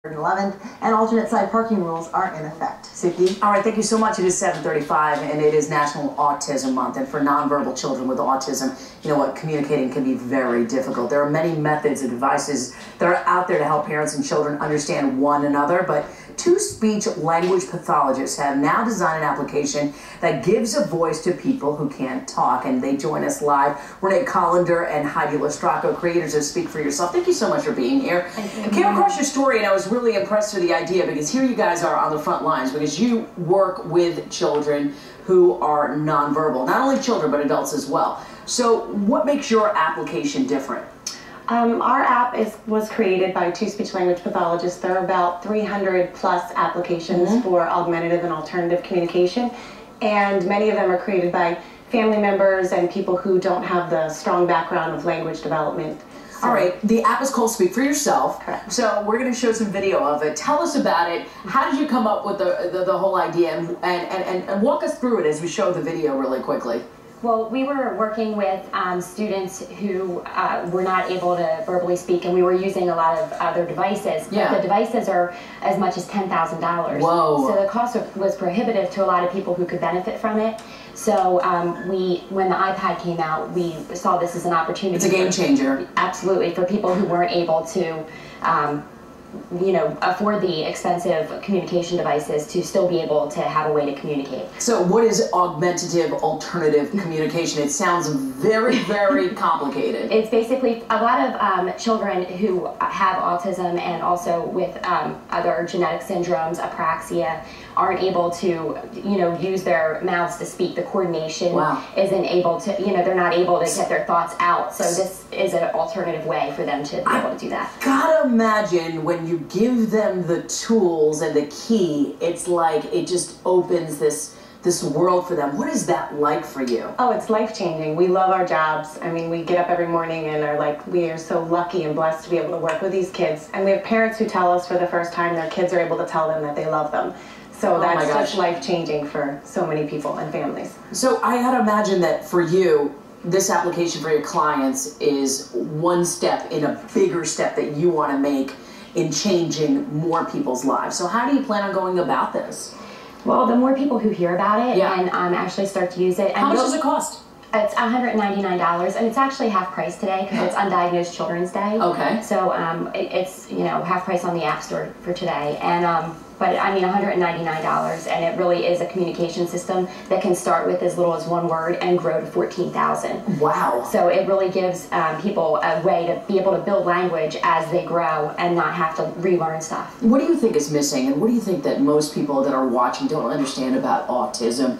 11th, and alternate side parking rules are in effect. Suki? All right, thank you so much. It is 7:35, and it is National Autism Month. And for nonverbal children with autism, you know what, communicating can be very difficult. There are many methods and devices that are out there to help parents and children understand one another, but two speech language pathologists have now designed an application that gives a voice to people who can't talk, and they join us live. Renee Collender and Heidi Lestraco, creators of Speak for Yourself. Thank you so much for being here. I came across your story, and I was really impressed with the idea, because here you guys are on the front lines, because you work with children who are nonverbal, not only children but adults as well. So what makes your application different? Our app was created by two speech-language pathologists. There are about 300 plus applications for augmentative and alternative communication, and many of them are created by family members and people who don't have the strong background of language development. So. All right, the app is called Speak for Yourself. Correct. So we're going to show some video of it. Tell us about it. How did you come up with the whole idea, and walk us through it as we show the video really quickly. Well, we were working with students who were not able to verbally speak, and we were using a lot of other devices. Yeah. But the devices are as much as $10,000. Whoa. So the cost was prohibitive to a lot of people who could benefit from it. So when the iPad came out, we saw this as an opportunity. It's a game changer. Absolutely, for people who weren't able to afford the expensive communication devices to still be able to have a way to communicate. So what is augmentative alternative communication? It sounds very, very complicated. It's basically a lot of children who have autism and also with other genetic syndromes, apraxia, aren't able to, use their mouths to speak. The coordination isn't able to, they're not able to get their thoughts out. So this is an alternative way for them to be able to do that. Gotta imagine when you give them the tools and the key, it's like it just opens this world for them. What is that like for you? Oh, it's life-changing. We love our jobs. I mean, we get up every morning and are like, we are so lucky and blessed to be able to work with these kids. And we have parents who tell us for the first time their kids are able to tell them that they love them. So that's just life-changing for so many people and families. So I had to imagine that for you, this application for your clients is one step in a bigger step that you want to make in changing more people's lives. So how do you plan on going about this? Well, the more people who hear about it and actually start to use it. How much does it cost? It's $199, and it's actually half price today because it's Undiagnosed Children's Day. Okay. So it's half price on the App Store for today, and but I mean $199, and it really is a communication system that can start with as little as one word and grow to 14,000. Wow. So it really gives people a way to be able to build language as they grow and not have to relearn stuff. What do you think is missing, and what do you think that most people that are watching don't understand about autism?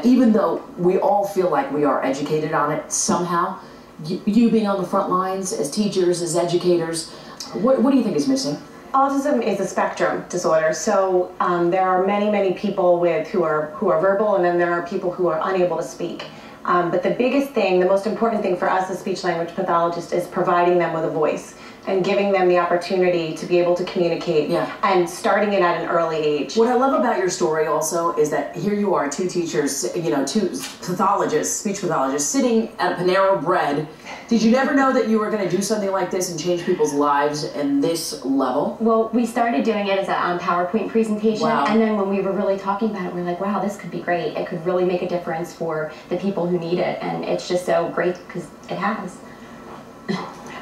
Even though we all feel like we are educated on it somehow, you being on the front lines as teachers, as educators, what do you think is missing? Autism is a spectrum disorder, so there are many people who are verbal, and then there are people who are unable to speak. But the biggest thing, the most important thing for us as speech-language pathologists is providing them with a voice and giving them the opportunity to be able to communicate and starting it at an early age. What I love about your story also is that here you are, two teachers, two pathologists, speech pathologists, sitting at a Panera Bread. Did you never know that you were going to do something like this and change people's lives in this level? Well, we started doing it as a PowerPoint presentation, and then when we were really talking about it, we were like, wow, this could be great. It could really make a difference for the people who need it, and it's just so great because it has.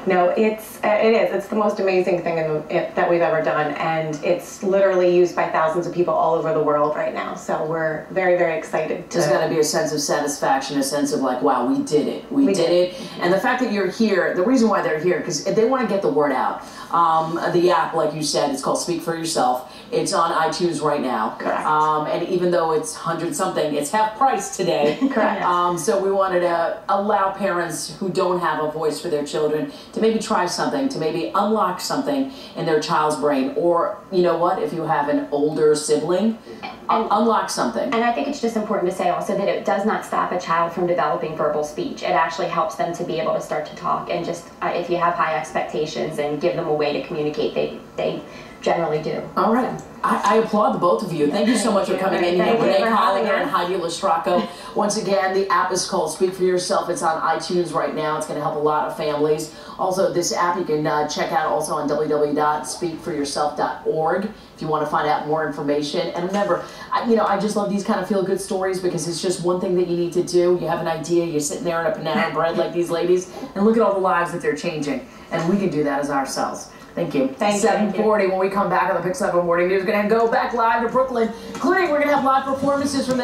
No, it is. It's the most amazing thing that we've ever done, and it's literally used by thousands of people all over the world right now. So we're very, very excited. There's got to be a sense of satisfaction, a sense of like, wow, we did it. We did it. And the fact that you're here, the reason why they're here, because they want to get the word out. The app, like you said, it's called Speak for Yourself. It's on iTunes right now. Correct. And even though it's 100-something, it's half price today. Correct. So we wanted to allow parents who don't have a voice for their children to maybe try something, to maybe unlock something in their child's brain. Or, you know what, if you have an older sibling, unlock something. And I think it's just important to say also that it does not stop a child from developing verbal speech. It actually helps them to be able to start to talk, and just if you have high expectations and give them a way to communicate, they generally do. All right. I applaud the both of you. Thank you so much for coming in here. Thank you Renee for having Hollinger and us. Heidi Lestracco. Once again, the app is called Speak for Yourself. It's on iTunes right now. It's going to help a lot of families. Also, this app you can check out also on www.speakforyourself.org if you want to find out more information. And remember, I just love these kind of feel-good stories because it's just one thing that you need to do. You have an idea, you're sitting there in a Panera Bread like these ladies, and look at all the lives that they're changing. And we can do that as ourselves. Thank you. Thank you. 7:40 when we come back on the Pick 7 Morning News. We're going to go back live to Brooklyn, including we're going to have live performances from the